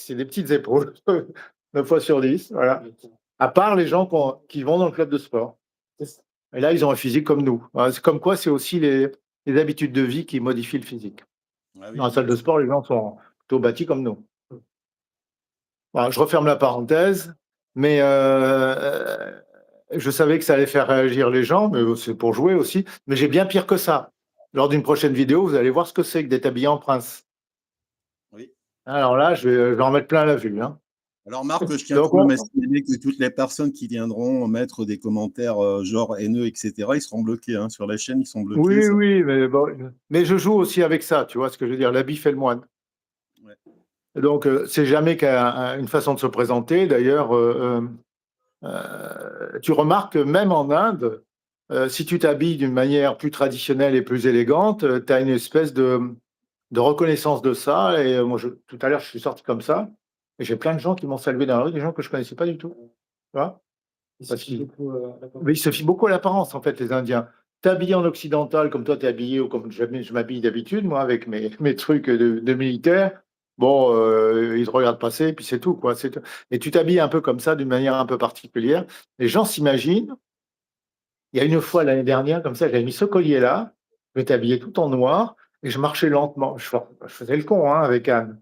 c'est des petites épaules, 9 fois sur 10, voilà. À part les gens qui vont dans le club de sport. Et là, ils ont un physique comme nous. Voilà, c'est comme quoi, c'est aussi les habitudes de vie qui modifient le physique. Ah Dans oui, la salle de effectivement. sport, les gens sont plutôt bâtis comme nous. Voilà, je referme la parenthèse, mais je savais que ça allait faire réagir les gens, mais c'est pour jouer aussi. Mais j'ai bien pire que ça. Lors d'une prochaine vidéo, vous allez voir ce que c'est que d'être habillé en prince. Oui. Alors là, je vais en mettre plein la vue, hein. Alors Marc, je tiens Donc tout de même à on signaler que toutes les personnes qui viendront mettre des commentaires genre haineux, etc., ils seront bloqués hein, sur la chaîne, ils sont bloqués. oui, Ça... oui, mais bon, mais je joue aussi avec ça, tu vois ce que je veux dire? L'habit fait le moine. Ouais. Donc c'est jamais qu'une façon de se présenter. D'ailleurs, tu remarques que même en Inde, si tu t'habilles d'une manière plus traditionnelle et plus élégante, tu as une espèce de reconnaissance de ça. Et moi, tout à l'heure, je suis sorti comme ça, et j'ai plein de gens qui m'ont salué dans la rue, des gens que je connaissais pas du tout. Tu vois? Mais ils se fient beaucoup à l'apparence, en fait, les Indiens. T'es habillé en occidental, comme toi, t'es habillé, ou comme je m'habille d'habitude, moi, avec mes trucs de militaire. Bon, ils te regardent passer, et puis c'est tout, quoi. Et tu t'habilles un peu comme ça, d'une manière un peu particulière. Les gens s'imaginent. Il y a une fois l'année dernière, comme ça, j'avais mis ce collier-là, je m'étais habillé tout en noir, et je marchais lentement. Je faisais le con, hein, avec Anne.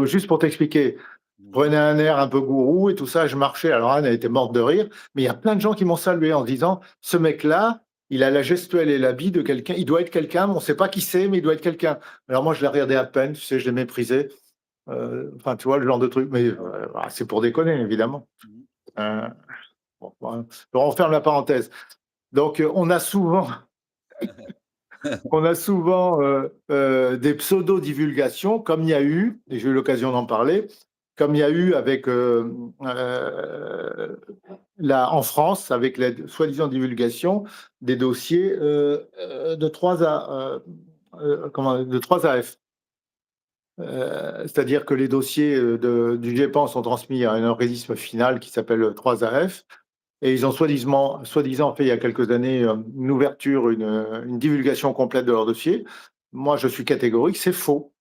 Juste pour t'expliquer, Mhm. prenais un air un peu gourou et tout ça, je marchais. Alors Anne, elle était morte de rire, mais il y a plein de gens qui m'ont salué en se disant, ce mec-là, il a la gestuelle et l'habit de quelqu'un, il doit être quelqu'un, mais on ne sait pas qui c'est, mais il doit être quelqu'un. Alors moi, je la regardais à peine, tu sais, je l'ai méprisé. Enfin, tu vois, le genre de truc, mais c'est pour déconner, évidemment. Mhm. Euh, bon, on ferme la parenthèse. Donc, on a souvent des pseudo-divulgations, comme il y a eu, et j'ai eu l'occasion d'en parler, comme il y a eu avec en France, avec la soi-disant divulgation des dossiers de 3AF. C'est-à-dire que les dossiers du GEPAN sont transmis à un organisme final qui s'appelle 3AF, et ils ont soi-disant fait il y a quelques années une ouverture, une divulgation complète de leur dossier. Moi, je suis catégorique, c'est faux.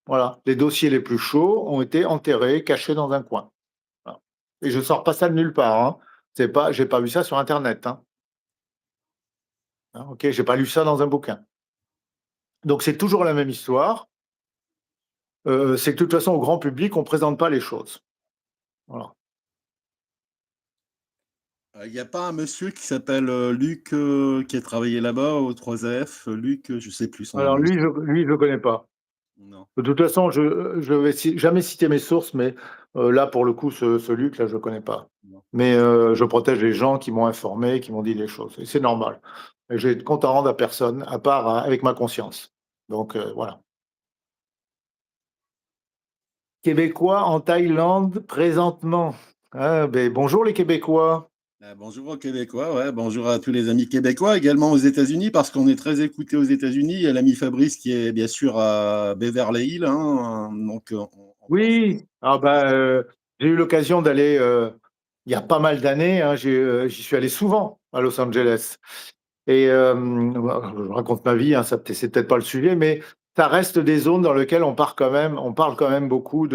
Voilà, les dossiers les plus chauds ont été enterrés, cachés dans un coin. Voilà. Et je ne sors pas ça de nulle part, hein. J'ai pas vu ça sur Internet, hein. Ok, j'ai pas lu ça dans un bouquin. Donc c'est toujours la même histoire. C'est que de toute façon, au grand public, on ne présente pas les choses. Voilà. Il n'y a pas un monsieur qui s'appelle Luc qui a travaillé là-bas au 3F, Luc, je sais plus son Alors nom. lui, je ne connais pas. Non. De toute façon, je vais jamais citer mes sources, mais là, pour le coup, ce Luc, là, je ne connais pas. Non. Mais je protège les gens qui m'ont informé, qui m'ont dit les choses. Et c'est normal. Et j'ai de compte à rendre à personne, à part avec ma conscience. Donc, voilà. Québécois en Thaïlande présentement. Ah, ben, bonjour les Québécois. Bonjour aux Québécois, ouais, bonjour à tous les amis québécois, également aux États-Unis, parce qu'on est très écouté aux États-Unis. Il y a l'ami Fabrice qui est bien sûr à Beverly Hills, hein, donc on pense. Oui, ah ben, j'ai eu l'occasion d'aller, il y a pas mal d'années, hein, j'y suis allé souvent à Los Angeles. Et je raconte ma vie, hein, c'est peut-être pas le sujet, mais ça reste des zones dans lesquelles on parle quand même beaucoup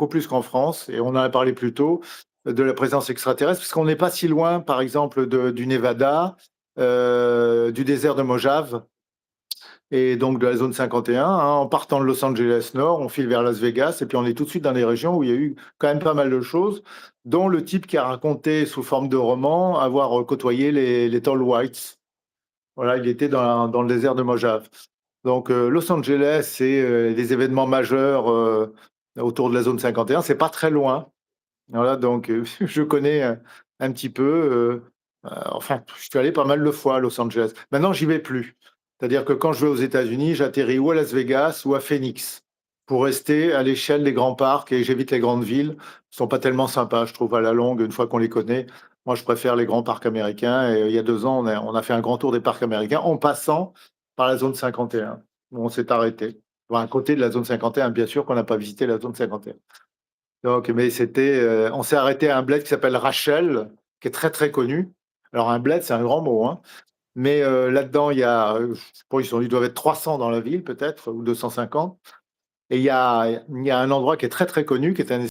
plus qu'en France, et on en a parlé plus tôt, de la présence extraterrestre, parce qu'on n'est pas si loin, par exemple, du Nevada, du désert de Mojave, et donc de la zone 51. Hein. En partant de Los Angeles Nord, on file vers Las Vegas, et puis on est tout de suite dans des régions où il y a eu quand même pas mal de choses, dont le type qui a raconté sous forme de roman avoir côtoyé les Tall Whites. Voilà, il était dans le désert de Mojave. Donc, Los Angeles, c'est des événements majeurs autour de la zone 51. C'est pas très loin. Voilà, donc je connais un petit peu. Enfin, je suis allé pas mal de fois à Los Angeles. Maintenant, j'y vais plus. C'est-à-dire que quand je vais aux États-Unis, j'atterris ou à Las Vegas ou à Phoenix pour rester à l'échelle des grands parcs, et j'évite les grandes villes. Ils sont pas tellement sympas, je trouve, à la longue, une fois qu'on les connaît. Moi, je préfère les grands parcs américains. Et il y a 2 ans, on a fait un grand tour des parcs américains en passant par la zone 51, où on s'est arrêté. Enfin, à côté de la zone 51, bien sûr qu'on n'a pas visité la zone 51. Donc, mais on s'est arrêté à un bled qui s'appelle Rachel, qui est très très connu. Alors un bled, c'est un grand mot, hein. Mais là-dedans, il y a, je sais pas, ils doivent être 300 dans la ville peut-être, ou 250. Et il y a un endroit qui est très très connu, qui est un